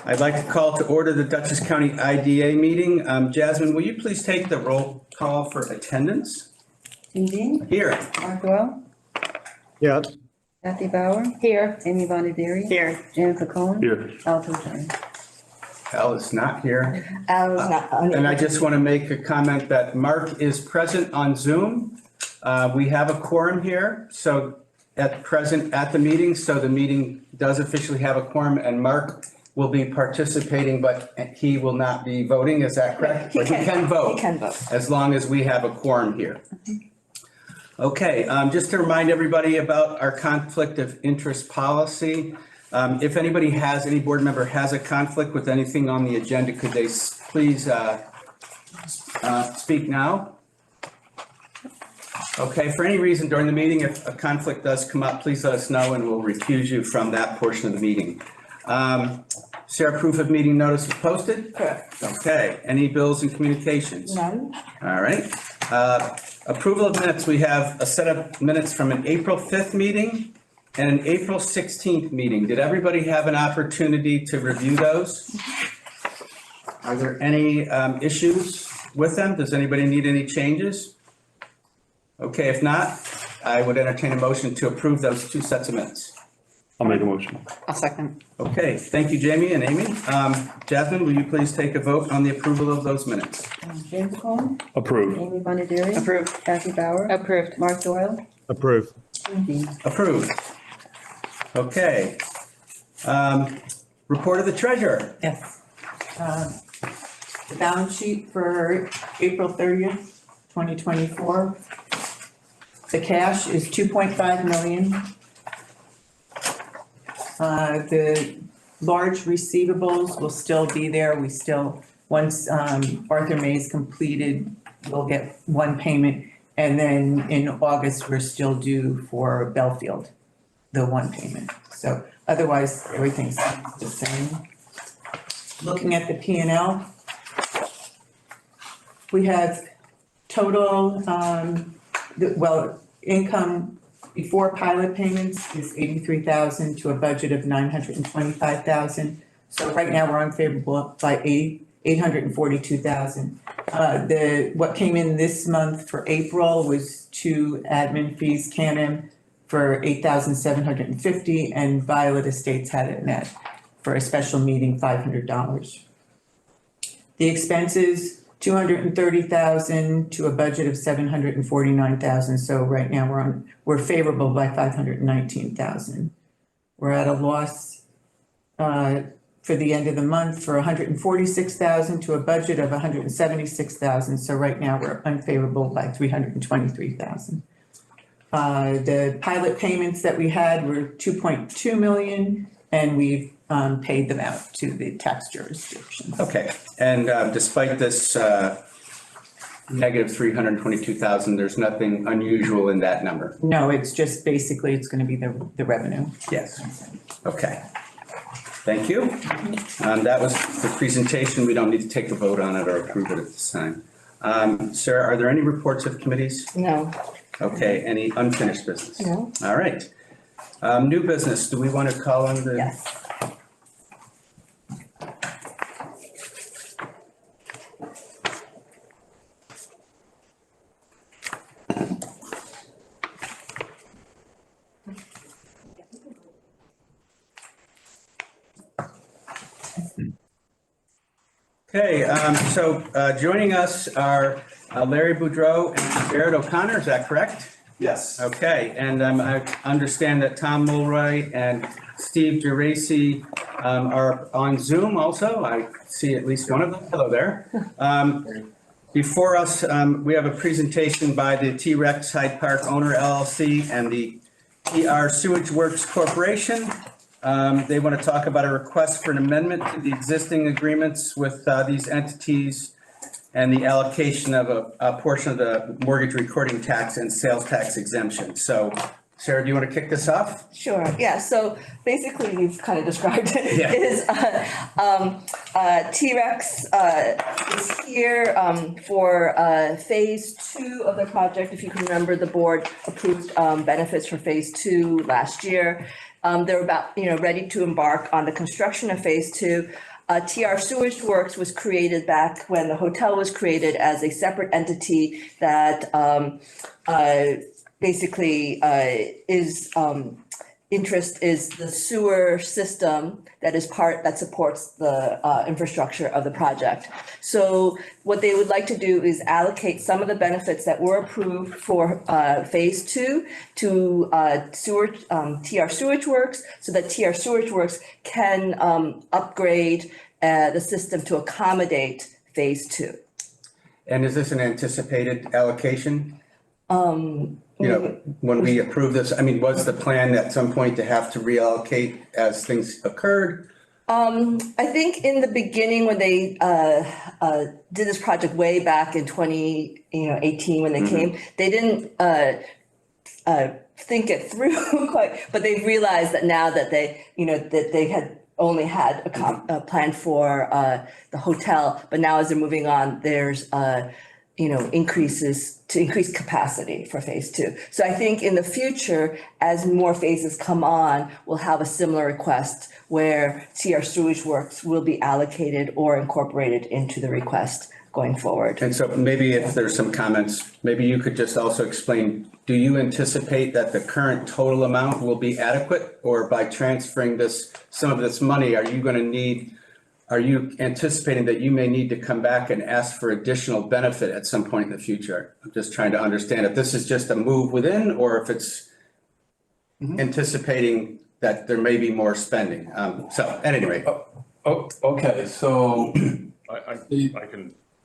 I'd like to call to order the Dutchess County IDA meeting. Jasmine, will you please take the roll call for attendance? Dean. Here. Mark Doyle. Yeah. Kathy Bauer. Here. Amy Bonaderi. Here. Janet Cohen. Here. Al Toshari. Al is not here. I was not. And I just want to make a comment that Mark is present on Zoom. We have a quorum here, so present at the meeting, so the meeting does officially have a quorum, and Mark will be participating, but he will not be voting, is that correct? He But can vote. He can vote. As long as we have a quorum here. Okay, just to remind everybody about our conflict of interest policy. If anybody has, any board member has a conflict with anything on the agenda, could they please speak now? Okay, for any reason during the meeting, if a conflict does come up, please let us know and we'll recuse you from that portion of the meeting. Sarah, proof of meeting notice is posted? Correct. Okay, any bills and communications? None. All right. Approval of minutes, we have a set of minutes from an April 5th meeting and an April 16th meeting. Did everybody have an opportunity to review those? Are there any issues with them? Does anybody need any changes? Okay, if not, I would entertain a motion to approve those two sets of minutes. I'll make a motion. I'll second. Okay, thank you, Jamie and Amy. Jasmine, will you please take a vote on the approval of those minutes? James Cohen. Approve. Amy Bonaderi. Approved. Kathy Bauer. Approved. Mark Doyle. Approve. Dean. Approved. Okay. Report of the treasurer. Yes. The balance sheet for April 30th, 2024. The cash is 2.5 million. The large receivables will still be there. We still, once Arthur May's completed, we'll get one payment. And then in August, we're still due for Belfield, the one payment. So otherwise, everything's the same. Looking at the P&L, we have total, income before pilot payments is 83,000 to a budget of 925,000. So right now, we're unfavorable by 842,000. What came in this month for April was two admin fees, CANM for 8,750, and Violet Estates had it net for a special meeting, $500. The expenses, 230,000 to a budget of 749,000. So right now we're favorable by 519,000. We're at a loss for the end of the month for 146,000 to a budget of 176,000. So right now we're unfavorable by 323,000. The pilot payments that we had were 2.2 million, and we've paid them out to the tax jurisdictions. Okay, and despite this negative 322,000, there's nothing unusual in that number? No, it's just basically, it's gonna be the revenue. Yes. Okay. Thank you. That was the presentation. We don't need to take a vote on it or approve it at this time. Sarah, are there any reports of committees? No. Okay, any unfinished business? No. All right. New business, do we want to call on the? Yes. Okay, so joining us are Larry Boudreau and Jared O'Connor, is that correct? Yes. Okay, and I understand that Tom Mulroy and Steve Geraci are on Zoom also. I see at least one of them. Hello there. Before us, we have a presentation by the T-Rex Hyde Park Owner LLC and the PR Sewage Works Corporation. They want to talk about a request for an amendment to the existing agreements with these entities and the allocation of a portion of the mortgage recording tax and sales tax exemption. So Sarah, do you want to kick this off? Sure. Yeah. So basically, you've kind of described it. Yeah. Is T-Rex is here for phase 2 of the project. If you can remember, the board approved benefits for phase 2 last year. They're about, ready to embark on the construction of phase two. TR Sewage Works was created back when the hotel was created as a separate entity that basically is interest is the sewer system that supports the infrastructure of the project. So what they would like to do is allocate some of the benefits that were approved for phase two to TR Sewage Works, so that TR Sewage Works can upgrade the system to accommodate phase two. And is this an anticipated allocation? When we approve this, I mean, was the plan at some point to have to reallocate as things occurred? I think in the beginning when they did this project way back in 2018 when they came, they didn't think it through quite, but they realized that now that they had only had a plan for the hotel, but now as they're moving on, there's increases to increase capacity for phase two. So I think in the future, as more phases come on, we'll have a similar request where TR Sewage Works will be allocated or incorporated into the request going forward. And so maybe if there's some comments, maybe you could just also explain, do you anticipate that the current total amount will be adequate? Or by transferring some of this money, are you anticipating that you may need to come back and ask for additional benefit at some point in the future? I'm just trying to understand if this is just a move within or if it's anticipating that there may be more spending. So at any rate. Oh, okay, so.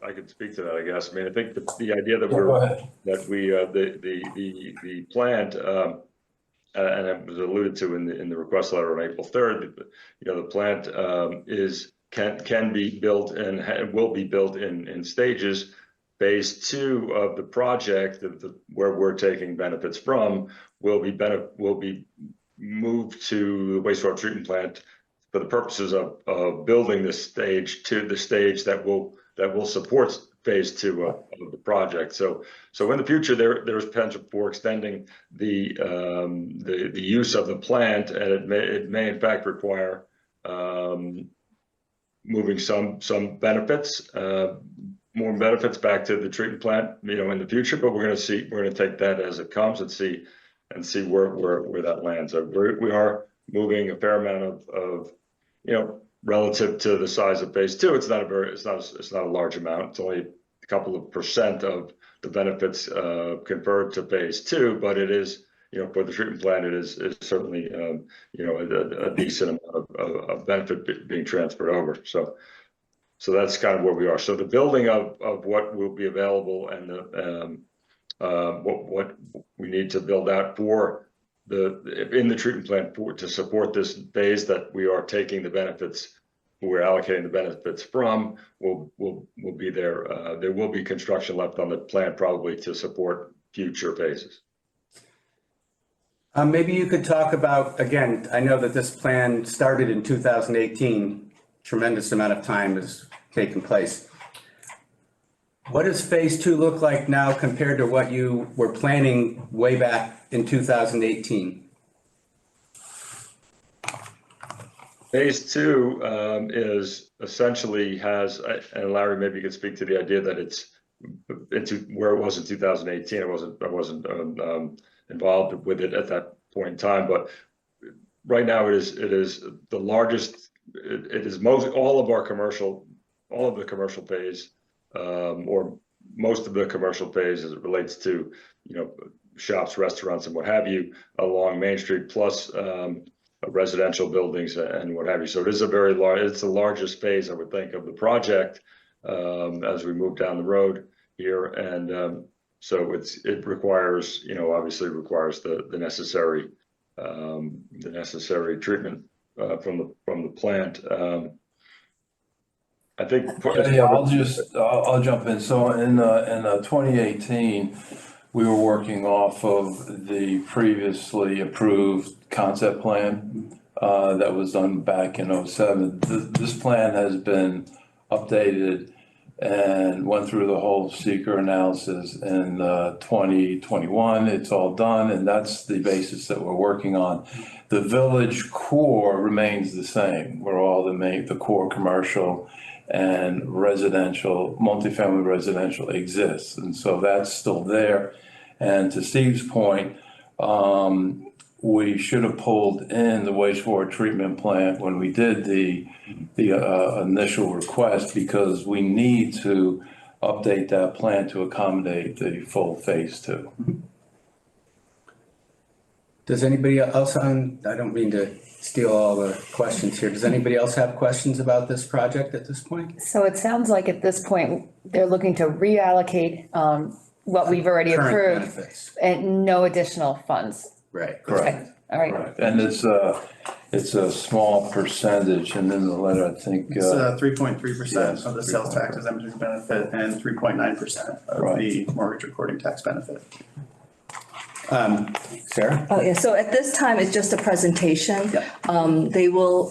I can speak to that, I guess. I mean, I think the idea that Go ahead. the plant, and it was alluded to in the request letter on April 3rd, the plant can be built and will be built in stages. Phase two of the project, where we're taking benefits from, will be moved to the wastewater treatment plant for the purposes of building this stage to the stage that will support phase two of the project. So in the future, there's potential for extending the use of the plant, and it may in fact require moving some benefits, more benefits back to the treatment plant, in the future. But we're going to take that as it comes and see where that lands. We are moving a fair amount of relative to the size of phase two. It's not a large amount. It's only a couple of % of the benefits conferred to phase two, but it is, for the treatment plant, it is certainly, a decent amount of benefit being transferred over. So that's kind of where we are. So the building of what will be available and what we need to build out for in the treatment plant to support this phase that we are taking the benefits, we're allocating the benefits from, will be there. There will be construction left on the plant probably to support future phases. Maybe you could talk about, again, I know that this plan started in 2018, tremendous amount of time has taken place. What does phase two look like now compared to what you were planning way back in 2018? Phase two is essentially and Larry, maybe you could speak to the idea that it's into where it was in 2018. I wasn't involved with it at that point in time, but right now it is the largest. It is all of the commercial phase, or most of the commercial phase as it relates to shops, restaurants, and what have you along Main Street, plus residential buildings and what have you. So it is it's the largest phase, I would think, of the project as we move down the road here. And so it requires, obviously requires the necessary treatment from the plant. I think. I'll jump in. So in 2018, we were working off of the previously approved concept plan that was done back in 2007. This plan has been updated and went through the whole seeker analysis in 2021. It's all done, and that's the basis that we're working on. The village core remains the same, where all the core commercial and residential, multifamily residential exists. And so that's still there. And to Steve's point, we should have pulled in the wastewater treatment plant when we did the initial request, because we need to update that plan to accommodate the full phase 2. Does anybody else I don't mean to steal all the questions here. Does anybody else have questions about this project at this point? So it sounds like at this point, they're looking to reallocate, what we've already Current approved benefits. and no additional funds. Right. Correct. All right. Correct. And it's a small percentage, and in the letter, I think. It's 3.3% Yes, of the sales tax exemption benefit and 3.9% of Right. the mortgage recording tax benefit. Sarah? Oh, yeah, so at this time, it's just a presentation. We will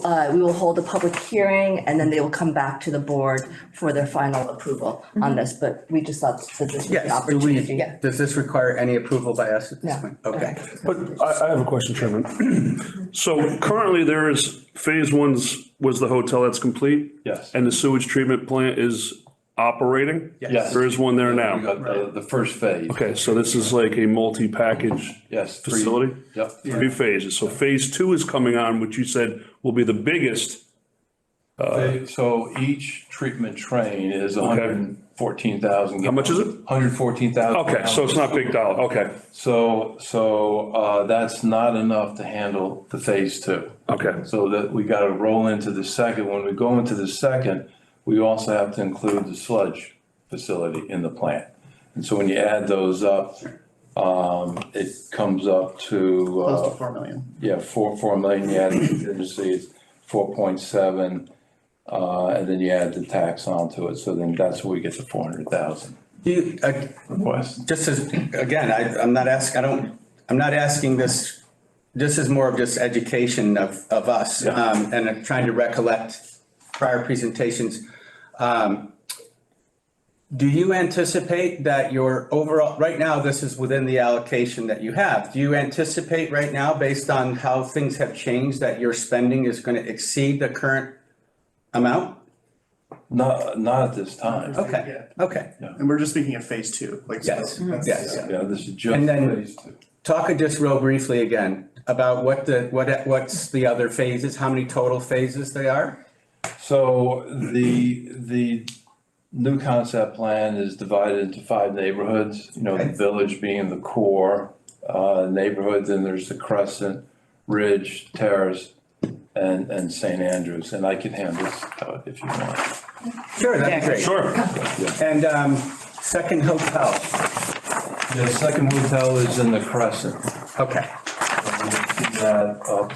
hold a public hearing, and then they will come back to the board for their final approval on this, but we just thought that this was the Yes, opportunity. does this require any approval by us at this No. point? Okay. But I have a question, Chairman. So currently there is, phase 1 was the hotel that's complete Yes. and the sewage treatment plant is operating? Yes. There is one there We now? got the first phase. Okay, so this is like a multi-package Yes. facility? Yep. 3 phases. So phase 2 is coming on, which you said will be the biggest. So each treatment train is 114,000. How much is it? 114,000. Okay, so it's not big dollar. Okay, So that's not enough to handle the phase 2. okay. So that we got to roll into the second. When we go into the second, we also have to include the sludge facility in the plant. And so when you add those up, it comes up to. Close to 4 million. Yeah, 4 million, you add the contingency, it's 4.7, and then you add the tax onto it, so then that's where we get the 400,000 You, request. just as, again, I'm not asking this, this is more of just education of us, Yeah. and I'm trying to recollect prior presentations. Do you anticipate that your overall, right now, this is within the allocation that you have. Do you anticipate right now, based on how things have changed, that your spending is going to exceed the current amount? Not at this time. Okay, okay. And we're just speaking of phase 2, like. so Yes, that's- yes. yeah. Yeah, this is just And then- phase 2. Talk just real briefly again about what's the other phases, how many total phases they are? So the new concept plan is divided into 5 neighborhoods, the Okay. village being the core neighborhood, then there's the Crescent, Ridge, Terrace, and St. Andrews, and I can hand this out if you want. Sure, that'd be great. Sure. And second hotel, The second hotel is in the Crescent. okay. You see that up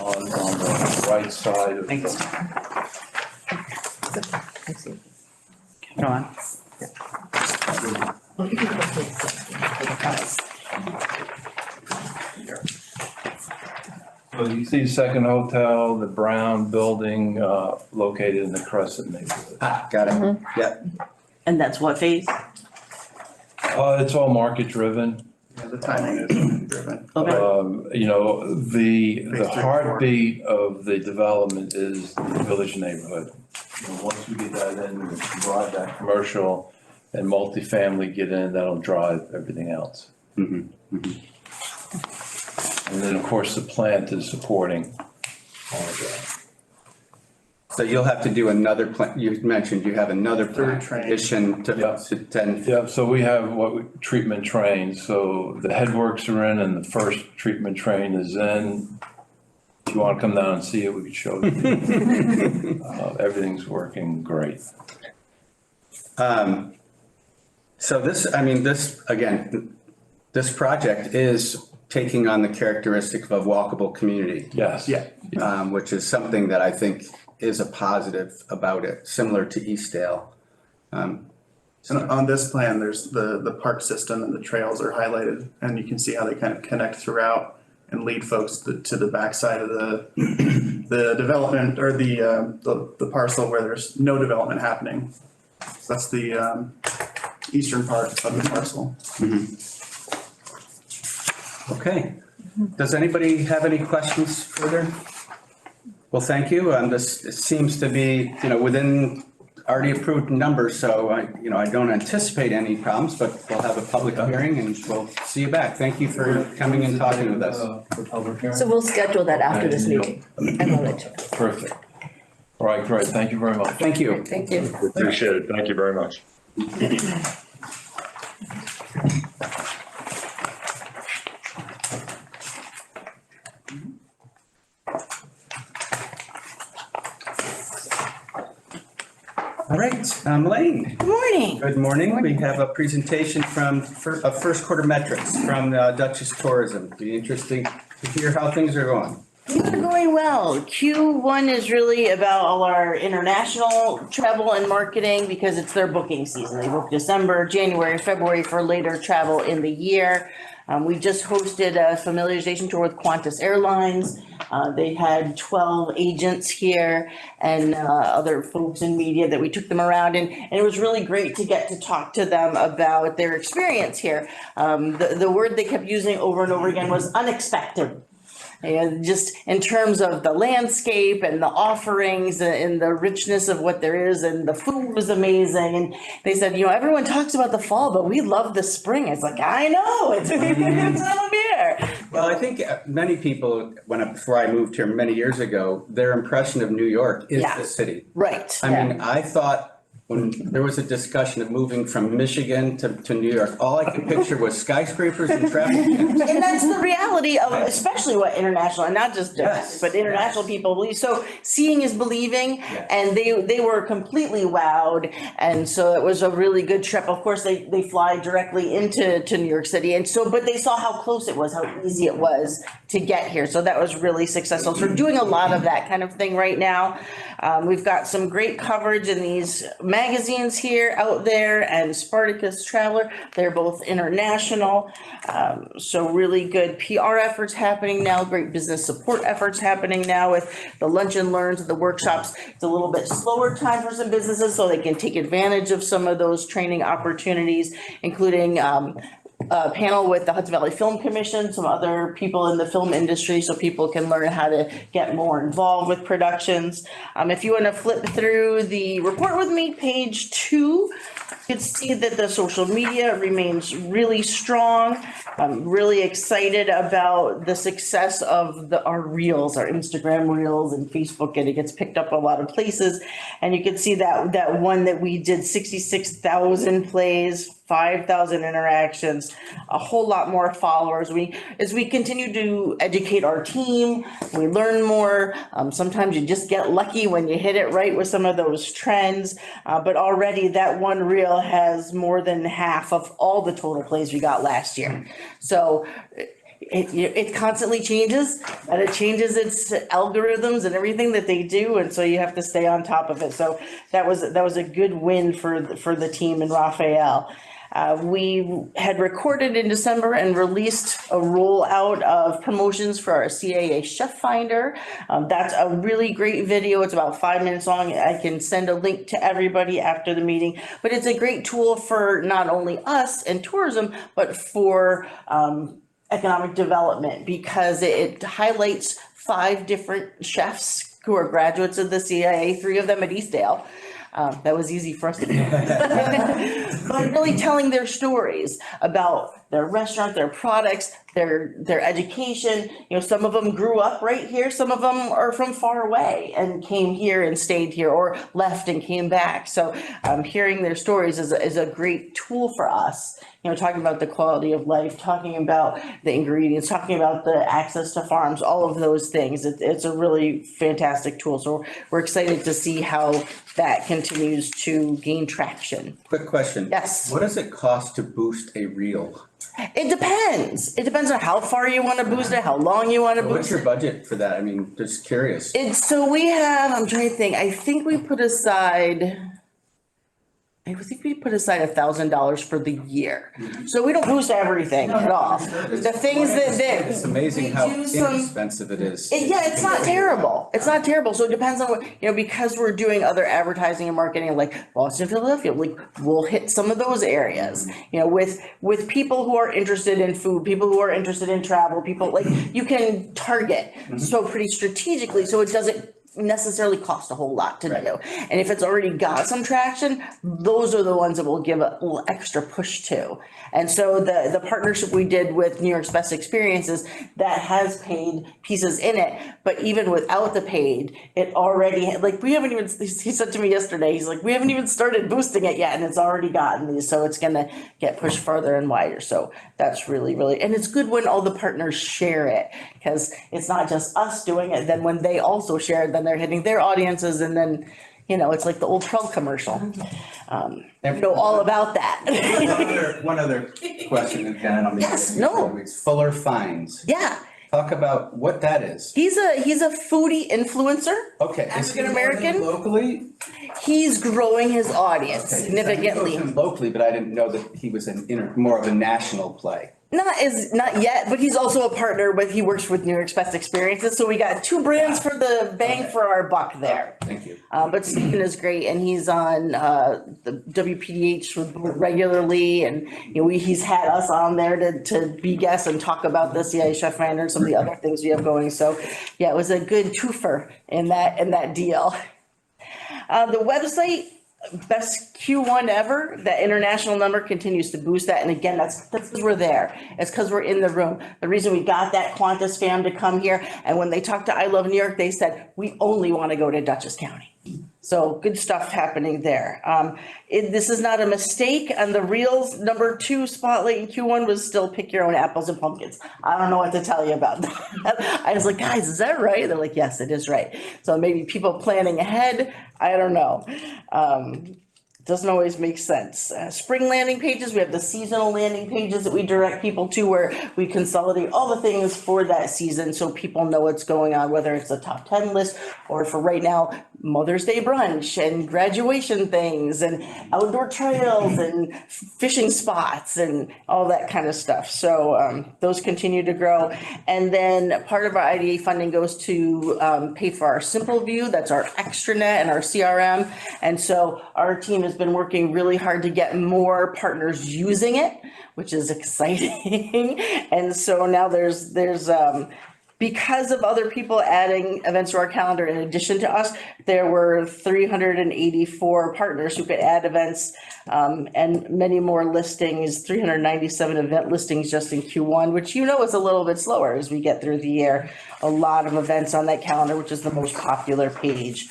on the right side of Thanks. Go on. So you see second hotel, the brown building located in the Crescent neighborhood. Got it. Yeah, And that's what phase? It's all market driven. Yeah, the timing is driven. Okay, The Phase 3 and 4. heartbeat of the development is the village neighborhood. Once we get that in, we can drive that commercial and multifamily get in, that'll drive everything else. Mhm, And then, of course, the plant is supporting all of that. so you'll have to do another plan, you mentioned you have another plan Third train. addition Yeah. to 10. Yeah, so we have treatment trains, so the headworks are in and the first treatment train is in. If you want to come down and see it, we could show you. Everything's working great. So this project is taking on the characteristic of a walkable community. Yes. Yeah. Which is something that I think is a positive about it, similar to Eastdale. And on this plan, there's the park system and the trails are highlighted, and you can see how they kind of connect throughout. and lead folks to the backside of the development or the parcel where there's no development happening. So that's the eastern part of the parcel. Okay. Does anybody have any questions further? Well, thank you. This seems to be, within already approved numbers, so I don't anticipate any problems, but we'll have a public hearing and we'll see you back. Thank you for coming and talking with us. So we'll schedule that after this meeting. And we'll let you know. Perfect. All right, great. Thank you very much. Thank you. Thank you. Appreciate it. Thank you very much. All right, Elaine. Good morning. Good morning. We have a presentation of first quarter metrics from Dutchess Tourism. Be interesting to hear how things are going. Things are going well. Q1 is really about all our international travel and marketing because it's their booking season. They book December, January, February for later travel in the year. We just hosted a familiarization tour with Qantas Airlines. They had 12 agents here and other folks in media that we took them around and it was really great to get to talk to them about their experience here. The word they kept using over and over again was unexpected. And just in terms of the landscape and the offerings and the richness of what there is and the food was amazing. And they said, everyone talks about the fall, but we love the spring. It's like, I know, it's a good time of year. Well, I think many people, before I moved here many years ago, their impression of New York is Yeah. the city. Right. I mean, I thought when there was a discussion of moving from Michigan to New York, all I could picture was skyscrapers and traffic jams. And that's the reality of especially what international and not just Yes, but international people believe. So seeing is believing, Yes. and they were completely wowed, and so it was a really good trip. Of course, they fly directly into New York City, and so but they saw how close it was, how easy it was to get here. So that was really successful. So we're doing a lot of that kind of thing right now. We've got some great coverage in these magazines here out there and Spartacus Traveler. They're both international. So really good PR efforts happening now, great business support efforts happening now with the lunch and learns, the workshops. It's a little bit slower time for some businesses so they can take advantage of some of those training opportunities, including a panel with the Hudson Valley Film Commission, some other people in the film industry, so people can learn how to get more involved with productions. If you want to flip through the report with me, page 2, you can see that the social media remains really strong. I'm really excited about the success of our reels, our Instagram reels and Facebook, and it gets picked up a lot of places. And you can see that one that we did 66,000 plays, 5,000 interactions, a whole lot more followers. As we continue to educate our team, we learn more. Sometimes you just get lucky when you hit it right with some of those trends. But already that one reel has more than half of all the total plays we got last year. So it constantly changes, and it changes its algorithms and everything that they do, and so you have to stay on top of it. So that was a good win for the team in Raphael. We had recorded in December and released a rollout of promotions for our CAA Chef Finder. That's a really great video. It's about 5 minutes long. I can send a link to everybody after the meeting, but it's a great tool for not only us and tourism, but for economic development, because it highlights 5 different chefs who are graduates of the CAA, 3 of them at Eastdale. That was easy for us to do. But really telling their stories about their restaurant, their products, their education. Some of them grew up right here. Some of them are from far away and came here and stayed here, or left and came back. So hearing their stories is a great tool for us. Talking about the quality of life, talking about the ingredients, talking about the access to farms, all of those things. It's a really fantastic tool. So we're excited to see how that continues to gain traction. Quick question. Yes. What does it cost to boost a reel? It depends. It depends on how far you want to boost it, how long you want to What's boost your it. budget for that? I mean, just curious. So we have, I'm trying to think, I think we put aside I think we put aside $1,000 for the year. So we don't boost everything at all. The things that. It's amazing we how do some- inexpensive it is. Yeah, it's not terrible. It's not terrible. So it depends on what, because we're doing other advertising and marketing like Boston, Philadelphia, like we'll hit some of those areas. With people who are interested in food, people who are interested in travel, people like you can target so pretty strategically, so it doesn't necessarily cost a whole lot to do. And if it's already got some traction, those are the ones that will give a little extra push to. And so the partnership we did with New York's Best Experiences, that has paid pieces in it, but even without the paid, it already, like, we haven't even, he said to me yesterday, he's like, we haven't even started boosting it yet, and it's already gotten these, so it's gonna get pushed farther and wider. So that's really, really, and it's good when all the partners share it, because it's not just us doing it, then when they also share it, then they're hitting their audiences, and then, it's like the old Trell commercial. Know all about that. One other question, and then I'll make it. Yes, no. Fuller Fines. Yeah, Talk about what that is. he's a foodie influencer. Okay. is he African American? Locally? He's growing his audience Okay, significantly. I know him locally, but I didn't know that he was more of a national play. Not yet, but he's also a partner he works with New York's Best Experiences, so we got two brands for the bang for our buck there. Thank you. But Stephen is great, and he's on the WPDH regularly, and he's had us on there to be guests and talk about the CIA Chef Finder and some of the other things we have going. So yeah, it was a good twofer in that deal. The website, best Q1 ever, that international number continues to boost that. And again, that's because we're there. It's because we're in the room. The reason we got that Qantas fam to come here, and when they talked to I Love New York, they said, we only want to go to Dutchess County. So good stuff happening there. This is not a mistake. And the Reels #2 spotlight in Q1 was still pick your own apples and pumpkins. I don't know what to tell you about that. I was like, guys, is that right? They're like, yes, it is right. So maybe people planning ahead. I don't know. Doesn't always make sense. Spring landing pages, we have the seasonal landing pages that we direct people to, where we consolidate all the things for that season so people know what's going on, whether it's a top 10 list or for right now, Mother's Day brunch and graduation things and outdoor trails and fishing spots and all that kind of stuff. So those continue to grow. And then part of our IDA funding goes to pay for our Simple View. That's our extranet and our CRM. And so our team has been working really hard to get more partners using it, which is exciting. And so now there's because of other people adding events to our calendar in addition to us, there were 384 partners who could add events and many more listings, 397 event listings just in Q1, which is a little bit slower as we get through the year. A lot of events on that calendar, which is the most popular page.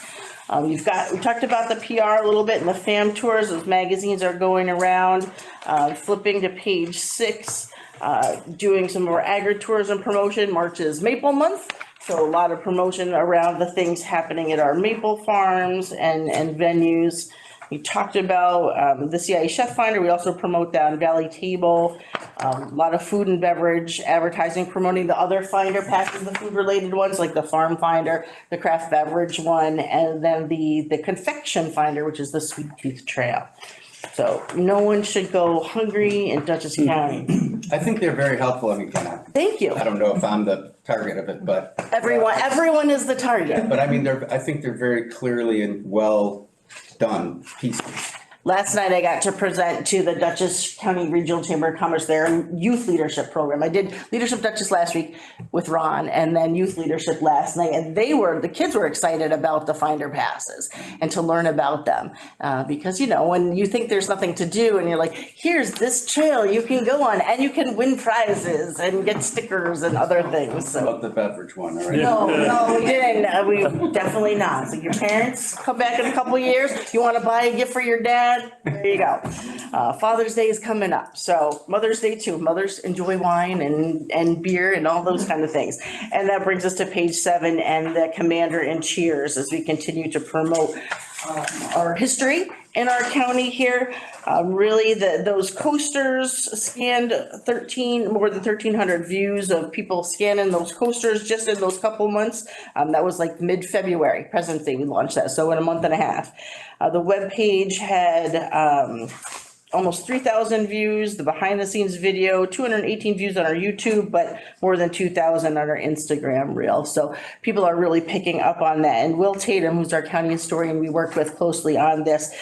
We talked about the PR a little bit and the fam tours. Those magazines are going around. Flipping to page 6, doing some more agritourism promotion. March is Maple Month, so a lot of promotion around the things happening at our maple farms and venues. We talked about the CIA Chef Finder. We also promote that on Valley Table. A lot of food and beverage advertising, promoting the other finder passes, the food related ones like the farm finder, the craft beverage one, and then the confection finder, which is the Sweet Tooth Trail. So no one should go hungry in Dutchess County. I think they're very helpful. I mean, Thank you. I don't know if I'm the target of it, but. Everyone is the target. But I mean, I think they're very clearly and well done pieces. Last night I got to present to the Dutchess County Regional Chamber of Commerce their youth leadership program. I did Leadership Dutchess last week with Ron and then youth leadership last night. And the kids were excited about the finder passes and to learn about them. Because, when you think there's nothing to do and you're like, here's this trail you can go on and you can win prizes and get stickers and other things. So. About the beverage one, all right? No, we didn't. We definitely not. So your parents come back in a couple of years. You want to buy a gift for your dad? There you go. Father's Day is coming up. So Mother's Day too. Mothers enjoy wine and beer and all those kind of things. And that brings us to page 7 and the Commander and Cheers as we continue to promote our history in our county here. Really, those coasters scanned more than 1,300 views of people scanning those coasters just in those couple months. That was like mid-February, President's Day, we launched that, so in a month and a half. The webpage had almost 3,000 views, the behind the scenes video, 218 views on our YouTube, but more than 2,000 on our Instagram reel. So people are really picking up on that. And Will Tatum, who's our county historian we worked with closely on this,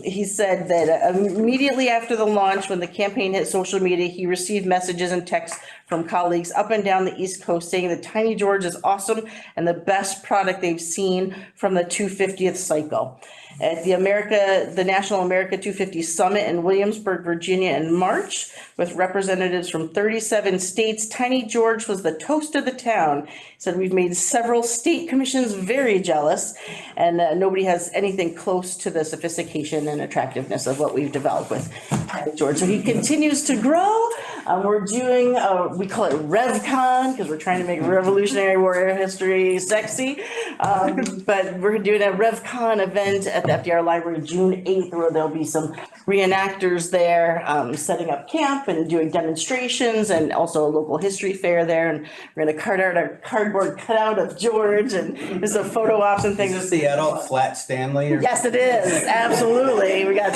he said that immediately after the launch, when the campaign hit social media, he received messages and texts from colleagues up and down the East Coast saying that Tiny George is awesome and the best product they've seen from the 250th cycle. At the National America 250 Summit in Williamsburg, Virginia in March, with representatives from 37 states, Tiny George was the toast of the town. He said, we've made several state commissions very jealous, and nobody has anything close to the sophistication and attractiveness of what we've developed with Tiny George. So he continues to grow. We're doing, we call it RevCon, because we're trying to make Revolutionary Warrior history sexy. But we're doing a RevCon event at the FDR Library June 8th, where there'll be some reenactors there, setting up camp and doing demonstrations, and also a local history fair there. And we're gonna cut out a cardboard cutout of George, and there's some photo ops and things. Is this the adult flat Stanley? Or? Yes, it is, absolutely. We got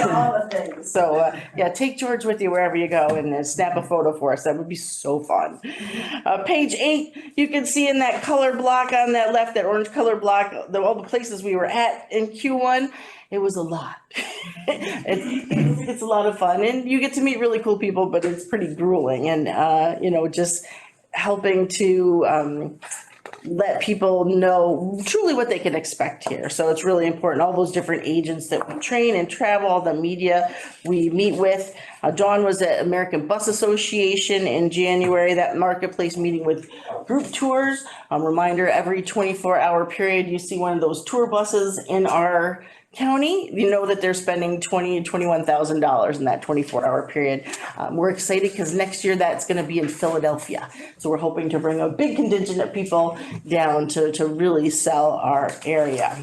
all the things. So, yeah, take George with you wherever you go and snap a photo for us. That would be so fun. Page 8, you can see in that color block on that left, that orange color block, all the places we were at in Q1. It was a lot. It's a lot of fun, and you get to meet really cool people, but it's pretty grueling, and just helping to let people know truly what they can expect here. So it's really important. All those different agents that we train and travel, all the media we meet with. Dawn was at American Bus Association in January, that marketplace meeting with group tours. Reminder, every 24-hour period, you see one of those tour buses in our county, you know that they're spending $20,000 to $21,000 in that 24-hour period. We're excited because next year that's going to be in Philadelphia. So we're hoping to bring a big contingent of people down to really sell our area.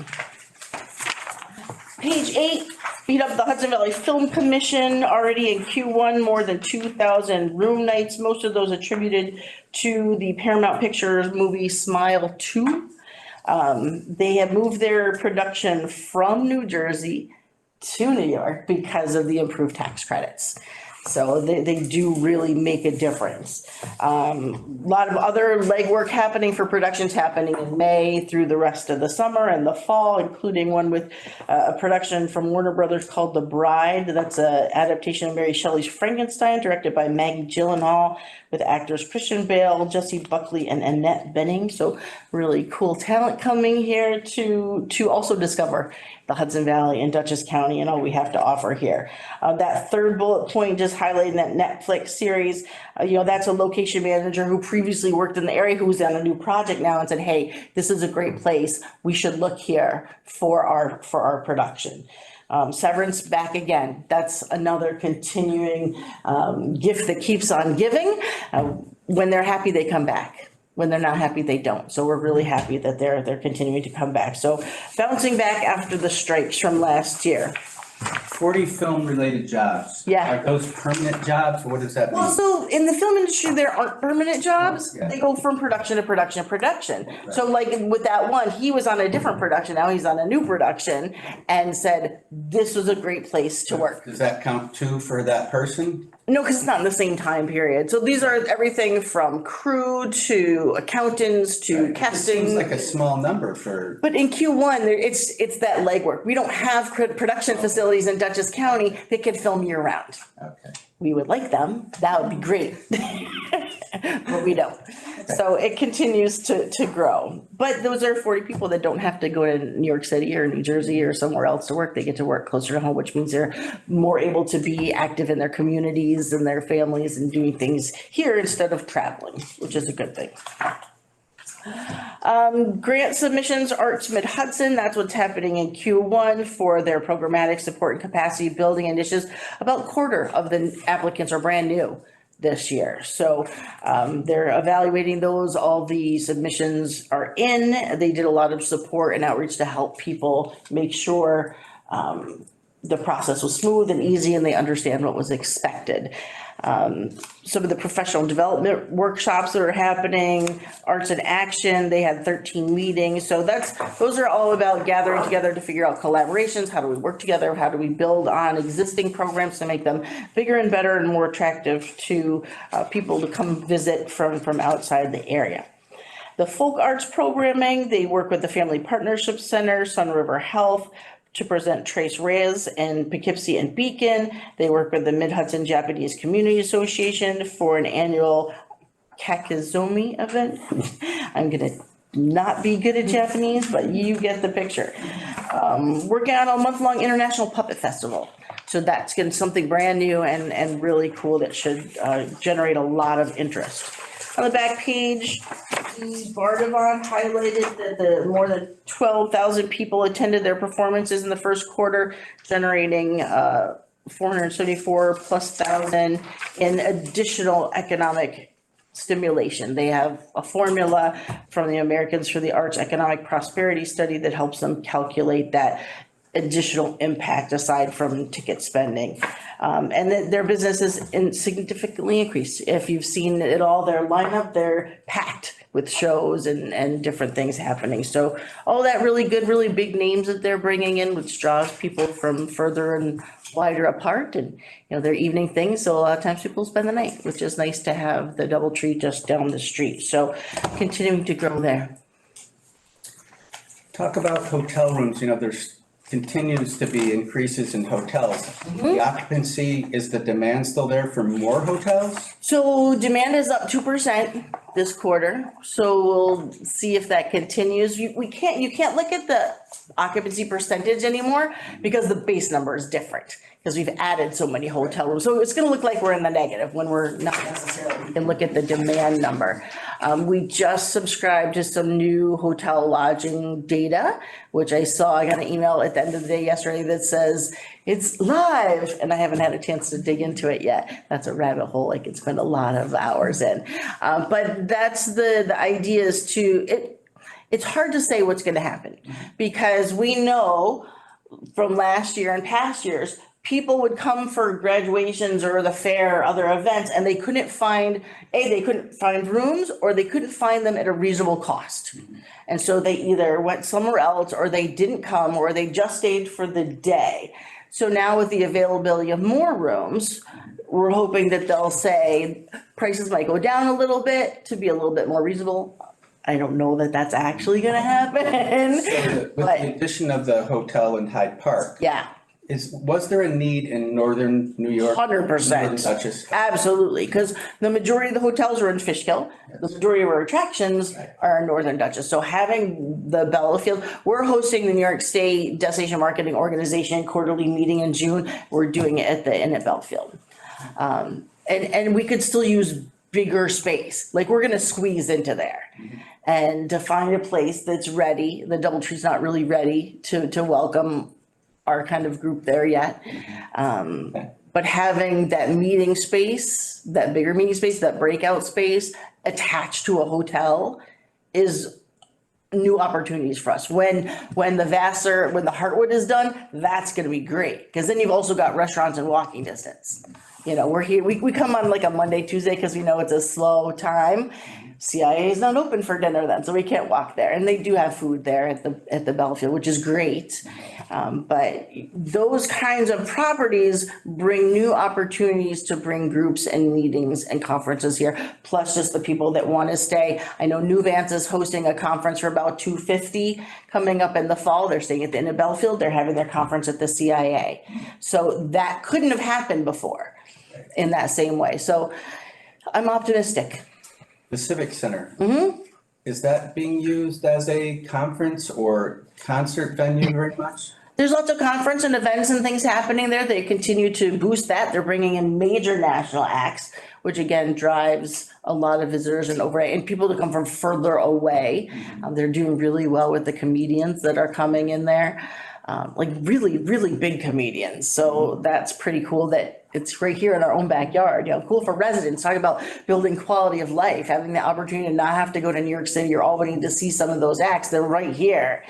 Page 8, beat up the Hudson Valley Film Commission, already in Q1, more than 2,000 room nights, most of those attributed to the Paramount Pictures movie Smile 2. They have moved their production from New Jersey to New York because of the improved tax credits. So they do really make a difference. A lot of other legwork happening for productions happening in May through the rest of the summer and the fall, including one with a production from Warner Brothers called The Bride. That's an adaptation of Mary Shelley's Frankenstein, directed by Maggie Gyllenhaal, with actors Christian Bale, Jessie Buckley, and Annette Bening. So really cool talent coming here to also discover the Hudson Valley and Dutchess County and all we have to offer here. That third bullet point, just highlighting that Netflix series, that's a location manager who previously worked in the area, who's on a new project now and said, hey, this is a great place. We should look here for our production. Severance back again. That's another continuing gift that keeps on giving. When they're happy, they come back. When they're not happy, they don't. So we're really happy that they're continuing to come back. So bouncing back after the strikes from last year. 40 film-related jobs. Yeah. Are those permanent jobs? What does that mean? Well, so in the film industry, there aren't permanent jobs. Yeah. They go from production to production to production. Right. So like with that one, he was on a different production. Now he's on a new production and said, this was a great place to work. Does that count too for that person? No, because it's not in the same time period. So these are everything from crew to accountants to Right. casting. It seems like a small number for. But in Q1, it's that legwork. We don't have production facilities in Dutchess County that can film year round. Okay. We would like them. That would be great. But we don't. So it continues to grow. But those are 40 people that don't have to go to New York City or New Jersey or somewhere else to work. They get to work closer to home, which means they're more able to be active in their communities and their families and doing things here instead of traveling, which is a good thing. Grant submissions, Arts Mid-Hudson, that's what's happening in Q1 for their programmatic support and capacity building initiatives. About a quarter of the applicants are brand new this year. So they're evaluating those. All the submissions are in. They did a lot of support and outreach to help people make sure The process was smooth and easy and they understand what was expected. Some of the professional development workshops that are happening, Arts in Action, they had 13 meetings. So those are all about gathering together to figure out collaborations. How do we work together? How do we build on existing programs to make them bigger and better and more attractive to people to come visit from outside the area? The folk arts programming, they work with the Family Partnership Center, Sun River Health, to present Trace Reyes in Poughkeepsie and Beacon. They work with the Mid-Hudson Japanese Community Association for an annual Kakizomi event. I'm gonna not be good at Japanese, but you get the picture. Working on a month-long International Puppet Festival. So that's getting something brand new and really cool that should generate a lot of interest. On the back page, Bardavon highlighted that the more than 12,000 people attended their performances in the first quarter, generating 474 plus thousand in additional economic stimulation. They have a formula from the Americans for the Arts Economic Prosperity Study that helps them calculate that additional impact aside from ticket spending. And that their business is significantly increased. If you've seen it all, their lineup, they're packed with shows and different things happening. So all that really good, really big names that they're bringing in, which draws people from further and wider apart and, their evening things. So a lot of times people spend the night, which is nice to have the DoubleTree just down the street. So continuing to grow there. Talk about hotel rooms, there's continues to be increases in hotels. The occupancy, is the demand still there for more hotels? So demand is up 2% this quarter. So we'll see if that continues. You can't look at the occupancy percentage anymore because the base number is different. Because we've added so many hotel rooms. So it's gonna look like we're in the negative when we're not necessarily. We can look at the demand number. We just subscribed to some new hotel lodging data, which I got an email at the end of the day yesterday that says it's live, and I haven't had a chance to dig into it yet. That's a rabbit hole I could spend a lot of hours in. But that's the idea is it's hard to say what's gonna happen because we know from last year and past years, people would come for graduations or the fair or other events and they couldn't find rooms or they couldn't find them at a reasonable cost. And so they either went somewhere else or they didn't come or they just stayed for the day. So now with the availability of more rooms, we're hoping that they'll say prices might go down a little bit to be a little bit more reasonable. I don't know that that's actually gonna happen. With the addition of the hotel in Hyde Park. Yeah. Was there a need in northern New York? 100%. Northern Dutchess? Absolutely, because the majority of the hotels are in Fishkill. The majority of our attractions are in Northern Dutchess. So having the Bellafield, we're hosting the New York State Destination Marketing Organization quarterly meeting in June. We're doing it at the Inn at Bellafield. And we could still use bigger space. Like we're gonna squeeze into there. And to find a place that's ready, the DoubleTree's not really ready to welcome our kind of group there yet. But having that meeting space, that bigger meeting space, that breakout space attached to a hotel is new opportunities for us. When the Heartwood is done, that's gonna be great. Because then you've also got restaurants in walking distance. We're here, we come on like a Monday, Tuesday, because we know it's a slow time. CIA is not open for dinner then, so we can't walk there. And they do have food there at the Bellafield, which is great. But those kinds of properties bring new opportunities to bring groups and meetings and conferences here, plus just the people that want to stay. I know New Vance is hosting a conference for about 250 coming up in the fall. They're staying at the Inn at Bellafield. They're having their conference at the CIA. So that couldn't have happened before in that same way. So I'm optimistic. The Civic Center. Is that being used as a conference or concert venue very much? There's lots of conference and events and things happening there. They continue to boost that. They're bringing in major national acts, which again drives a lot of visitors and people to come from further away. They're doing really well with the comedians that are coming in there, like really, really big comedians. So that's pretty cool that It's right here in our own backyard, you know, cool for residents, talking about building quality of life, having the opportunity to not have to go to New York City or Albany to see some of those acts, they're right here,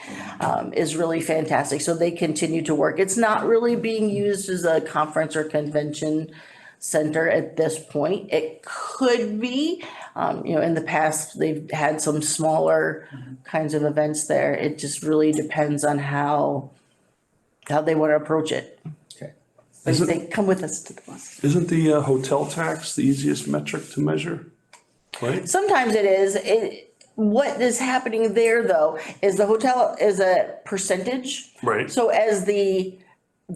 is really fantastic. So they continue to work. It's not really being used as a conference or convention center at this point. It could be, you know, in the past, they've had some smaller kinds of events there. It just really depends on how they want to approach it. Okay. But they come with us to the bus. Isn't the hotel tax the easiest metric to measure? Right? Sometimes it is. What is happening there though, is the hotel is a percentage. Right. So as the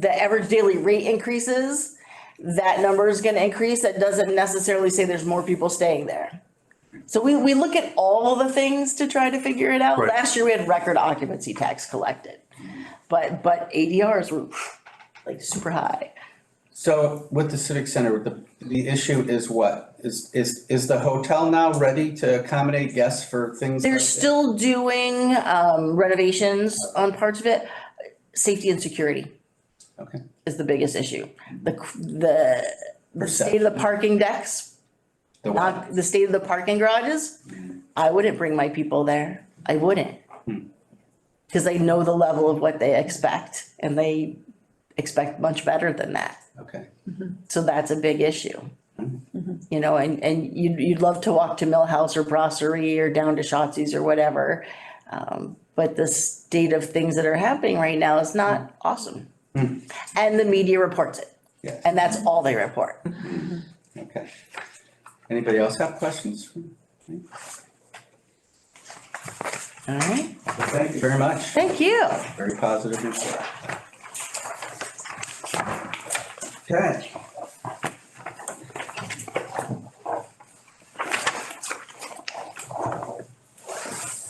average daily rate increases, that number is gonna increase. That doesn't necessarily say there's more people staying there. So we look at all the things to try to figure it out. Right. Last year we had record occupancy tax collected. But ADRs were like super high. So with the Civic Center, the issue is what? Is the hotel now ready to accommodate guests for things? They're like that? still doing renovations on parts of it. Safety and security Okay. is the biggest issue. The state of the parking decks, The what? not the state of the parking garages. I wouldn't bring my people there. I wouldn't. Because they know the level of what they expect and they expect much better than that. Okay. So that's a big issue. You know, and you'd love to walk to Millhouse or Brasserie or down to Shotzi's or whatever. But the state of things that are happening right now is not awesome. And the media reports it. Yes. And that's all they report. Okay. Anybody else have questions? All right, Well, thank you very much. thank you. Very positive report. Okay.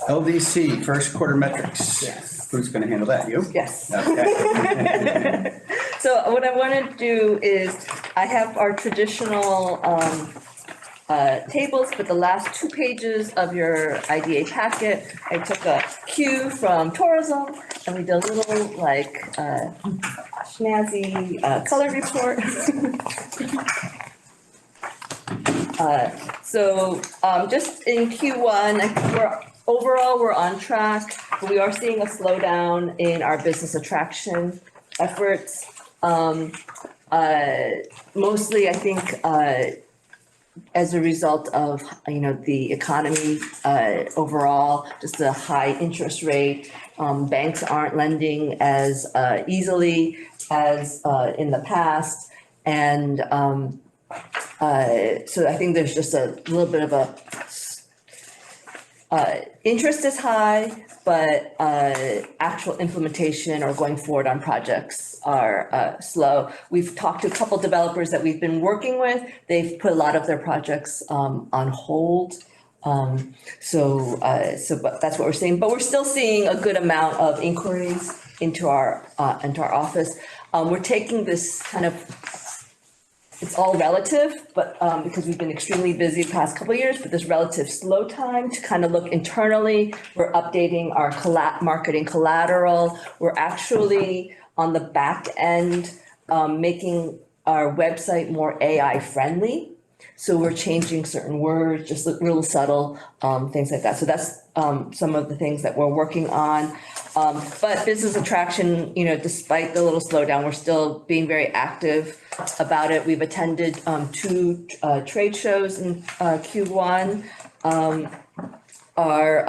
LDC, first quarter metrics. Who's gonna handle that? You? Yes. Okay. So what I want to do is, I have our traditional tables, but the last 2 pages of your IDA packet, I took a cue from tourism, and we did a little like snazzy color report. So just in Q1, I think we're on track, but we are seeing a slowdown in our business attraction efforts. Mostly, I think, as a result of, you know, the economy overall, just a high interest rate. Banks aren't lending as easily as in the past. And so I think there's just a little bit of interest is high, but actual implementation or going forward on projects are slow. We've talked to a couple developers that we've been working with. They've put a lot of their projects on hold. So but that's what we're seeing, but we're still seeing a good amount of inquiries into our office. We're taking this kind of, it's all relative, but because we've been extremely busy the past couple of years, but this relative slow time to kind of look internally. We're updating our marketing collateral. We're actually on the back end making our website more AI friendly. So we're changing certain words, just real subtle things like that. So that's some of the things that we're working on. But business attraction, you know, despite the little slowdown, we're still being very active about it. We've attended 2 trade shows in Q1. We're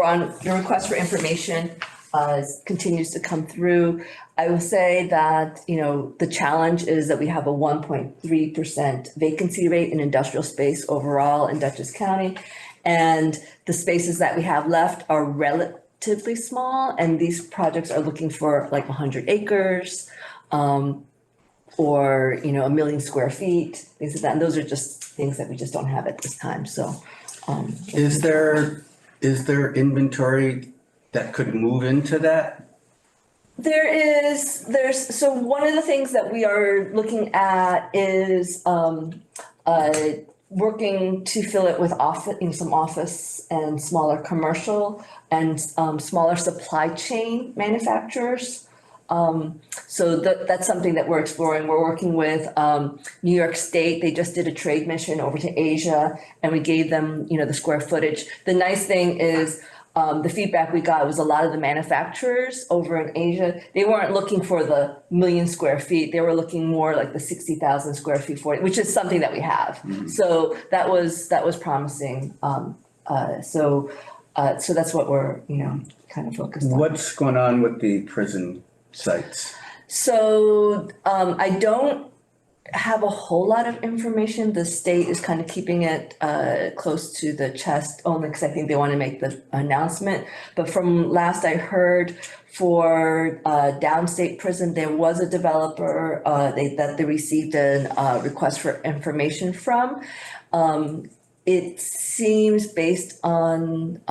on the request for information continues to come through. I will say that, you know, the challenge is that we have a 1.3% vacancy rate in industrial space overall in Dutchess County. And the spaces that we have left are relatively small, and these projects are looking for like 100 acres, or, you know, 1 million square feet, things like that. And those are just things that we just don't have at this time, so. Is there inventory that could move into that? So one of the things that we are looking at is working to fill it with some office and smaller commercial and smaller supply chain manufacturers. So that's something that we're exploring. We're working with New York State. They just did a trade mission over to Asia and we gave them, the square footage. The nice thing is the feedback we got was a lot of the manufacturers over in Asia, they weren't looking for the 1,000,000 square feet. They were looking more like the 60,000 square feet for it, which is something that we have. So that was promising. So that's what we're, kind of focused on. What's going on with the prison sites? So I don't have a whole lot of information. The state is kind of keeping it close to the chest only because I think they want to make the announcement. But from last I heard, for downstate prison, there was a developer that they received a request for information from. It seems based on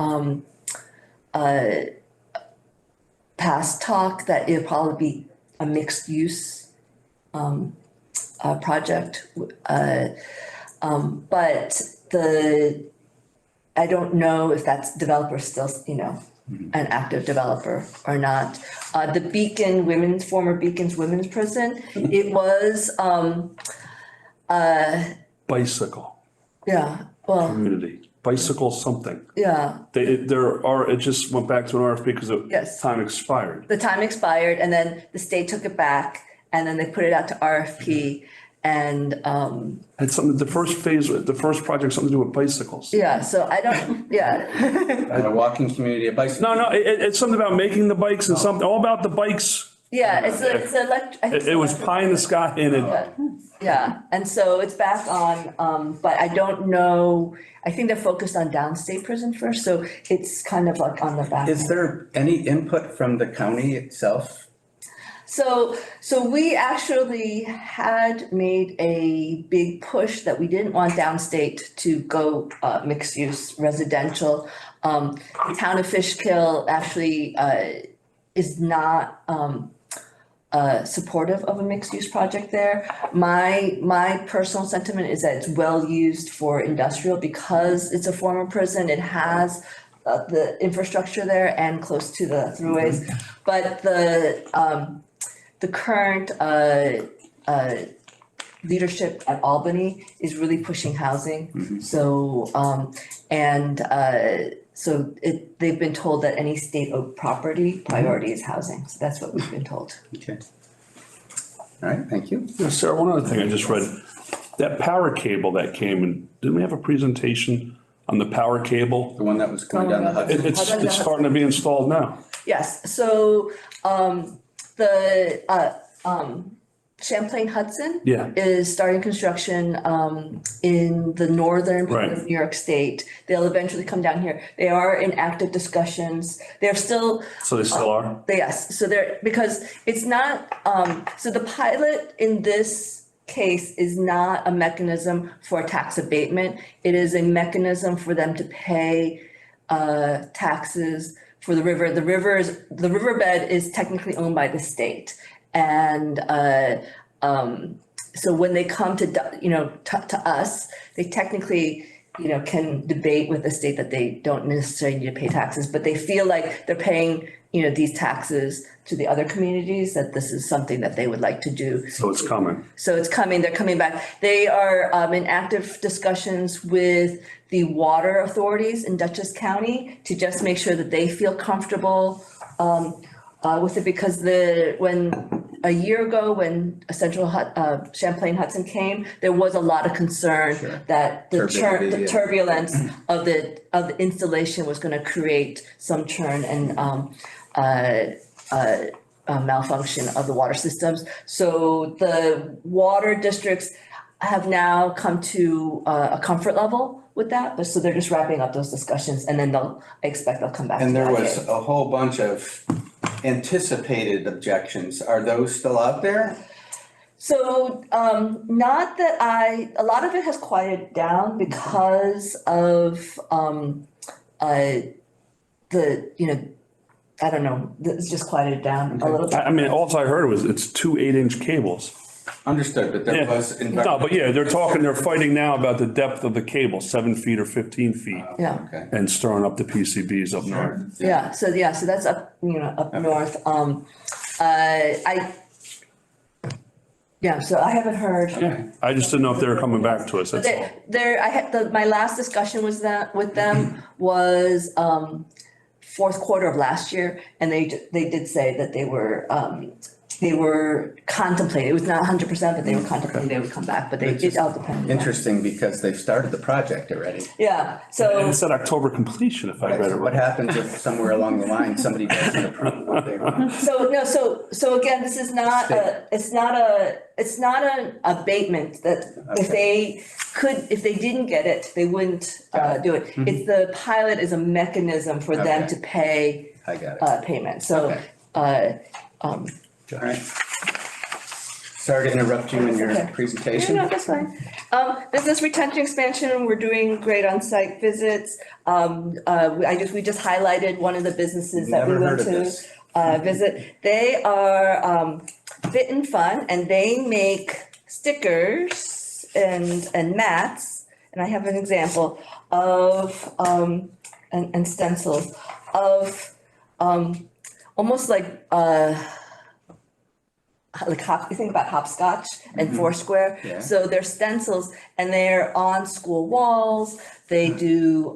past talk that it'll probably be a mixed use project. But I don't know if that's developer still, an active developer or not. The former Beacon's Women's Prison, it was, Bicycle yeah, well, community, bicycle something. yeah. It just went back to an RFP because Yes. time expired. The time expired and then the state took it back and then they put it out to RFP and, Had something, the first project, something to do with bicycles. yeah, so I don't, yeah. A walking community, a bicycle. No, it's something about making the bikes and something, all about the bikes. Yeah, it's electric. It was pie in the sky and it, Yeah, and so it's back on, but I don't know, I think they're focused on downstate prison first, so it's kind of like on the back. Is there any input from the county itself? So we actually had made a big push that we didn't want downstate to go mixed use residential. The town of Fishkill actually is not supportive of a mixed use project there. My personal sentiment is that it's well used for industrial because it's a former prison. It has the infrastructure there and close to the thruways. But the current leadership at Albany is really pushing housing. So they've been told that any state-owned property priority is housing. So that's what we've been told. Okay. All right, thank you. Yeah, Sarah, one other thing I just read, that power cable that came in, didn't we have a presentation on the power cable? The one that was going down the Hudson. It's starting to be installed now. Yes, so the Champlain Hudson Yeah. is starting construction in the northern part Right. of New York State. They'll eventually come down here. They are in active discussions. They're still. So they still are? Yes, so because it's not, so the pilot in this case is not a mechanism for tax abatement. It is a mechanism for them to pay taxes for the river. The riverbed is technically owned by the state. And so when they come to us, they technically, can debate with the state that they don't necessarily need to pay taxes, but they feel like they're paying, these taxes to the other communities, that this is something that they would like to do. So it's coming. So it's coming, they're coming back. They are in active discussions with the water authorities in Dutchess County to just make sure that they feel comfortable with it, because a year ago when Champlain Hudson came, there was a lot of concern that the turbulence of the installation was going to create some churn and malfunction of the water systems. So the water districts have now come to a comfort level with that, but so they're just wrapping up those discussions and then I expect they'll come back. And there to that. was a whole bunch of anticipated objections. Are those still out there? So, not that a lot of it has quieted down because of, I don't know, it's just quieted down a little bit. I mean, all I heard was it's 2 8-inch cables. Understood, but there Yeah. was. No, but yeah, they're fighting now about the depth of the cable, 7 feet or 15 feet. Yeah. Okay. And stirring up the PCBs up north. So that's up, up north. so I haven't heard. I just didn't know if they were coming back to us, But that's all. I had, my last discussion was with them was, fourth quarter of last year, and they did say that they were contemplating, it was not 100%, but they were contemplating they would come back, but it all depends. Interesting, because they've started the project already. Yeah, And so, it said October completion, if I read it What right. happens if somewhere along the line, somebody doesn't approve what they want? so again, this is not it's not an abatement that Okay. if they didn't get it, they wouldn't do it. It's the pilot is a mechanism for them Okay. to pay I got it. payment, so, Okay. All right. Sorry to interrupt you in your Okay. presentation. No, that's fine. Business retention expansion, we're doing great on-site visits. We just highlighted one of the businesses that we Never went heard of to this. visit. They are Fit and Fun, and they make stickers and mats. And I have an example of and stencils of almost like you think about hopscotch and Foursquare. Yeah. So they're stencils and they're on school walls. They do,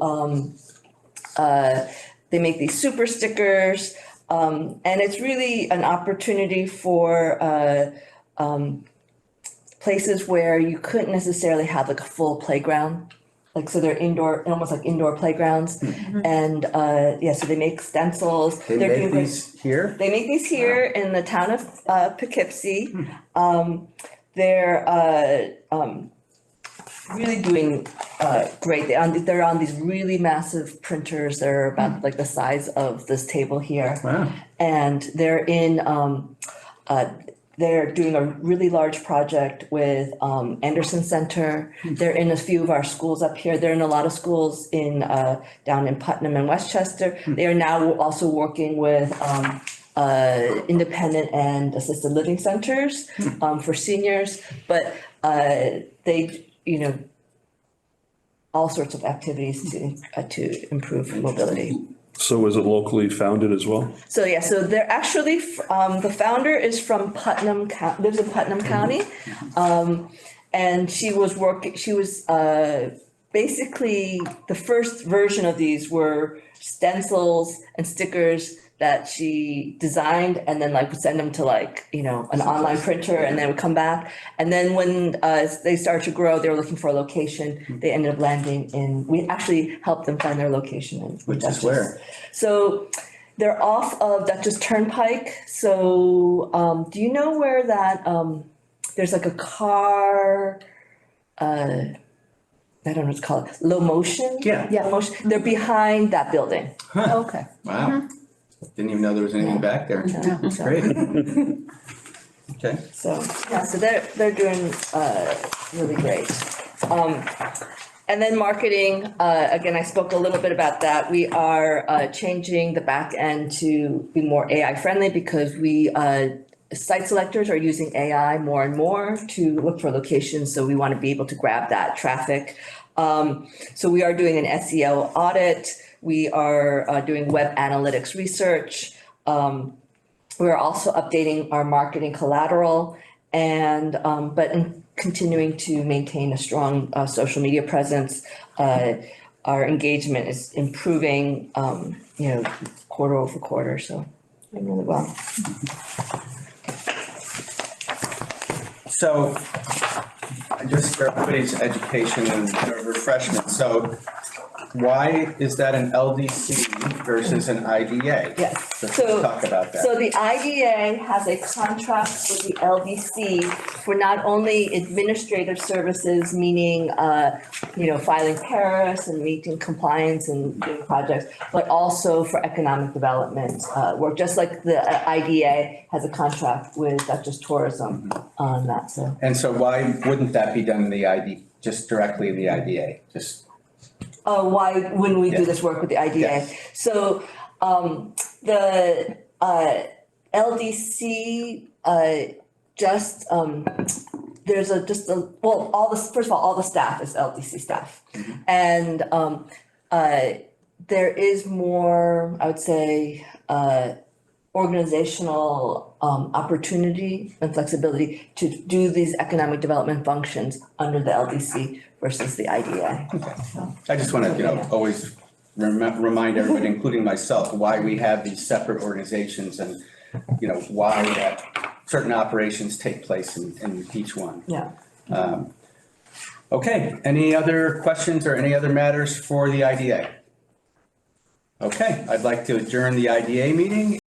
they make these super stickers. And it's really an opportunity for, places where you couldn't necessarily have like a full playground. Like, so they're indoor, almost like indoor playgrounds. And, so they make stencils. They They're make doing great- these here? They make these here in the town of Poughkeepsie. They're really doing great. They're on these really massive printers. They're about like the size of this table here. Wow. And they're they're doing a really large project with Anderson Center. They're in a few of our schools up here. They're in a lot of schools down in Putnam and Westchester. They are now also working with independent and assisted living centers for seniors. But they, all sorts of activities to improve mobility. So is it locally founded as well? So they're actually, the founder is from lives in Putnam County. And she was basically, the first version of these were stencils and stickers that she designed and then would send them to an online printer and then would come back. And then when they started to grow, they were looking for a location. They ended up landing we actually helped them find their location in Which is Dutchess. where? So they're off of Dutchess Turnpike. So do you know where that, there's like a car, I don't know what it's called, Low Motion? Yeah. Yeah, Motion. They're behind that building. Okay. Wow. Didn't even know there was anything back there. That's great. Okay. So they're doing really great. And then marketing, again, I spoke a little bit about that. We are changing the back end to be more AI friendly because site selectors are using AI more and more to look for locations. So we want to be able to grab that traffic. So we are doing an SEO audit. We are doing web analytics research. We're also updating our marketing collateral and, continuing to maintain a strong social media presence. Our engagement is improving, quarter over quarter, so doing really well. So, just for everybody's education and refreshment, so why is that an LDC versus an IDA? Yes. Let's So- talk about that. So the IDA has a contract with the LDC for not only administrative services, meaning, filing tariffs and meeting compliance and doing projects, but also for economic development work, just like the IDA has a contract with Dutchess Tourism on that, so. And so why wouldn't that be done in the just directly in the IDA? Why wouldn't we do Yeah. this work with the IDA? Yes. So, the, LDC, first of all, all the staff is LDC staff. And, there is more, I would say, organizational opportunity and flexibility to do these economic development functions under the LDC versus the IDA. I just want to, always remind everybody, including myself, why we have these separate organizations and, why certain operations take place in each one. Yeah. Okay, any other questions or any other matters for the IDA? Okay, I'd like to adjourn the IDA meeting.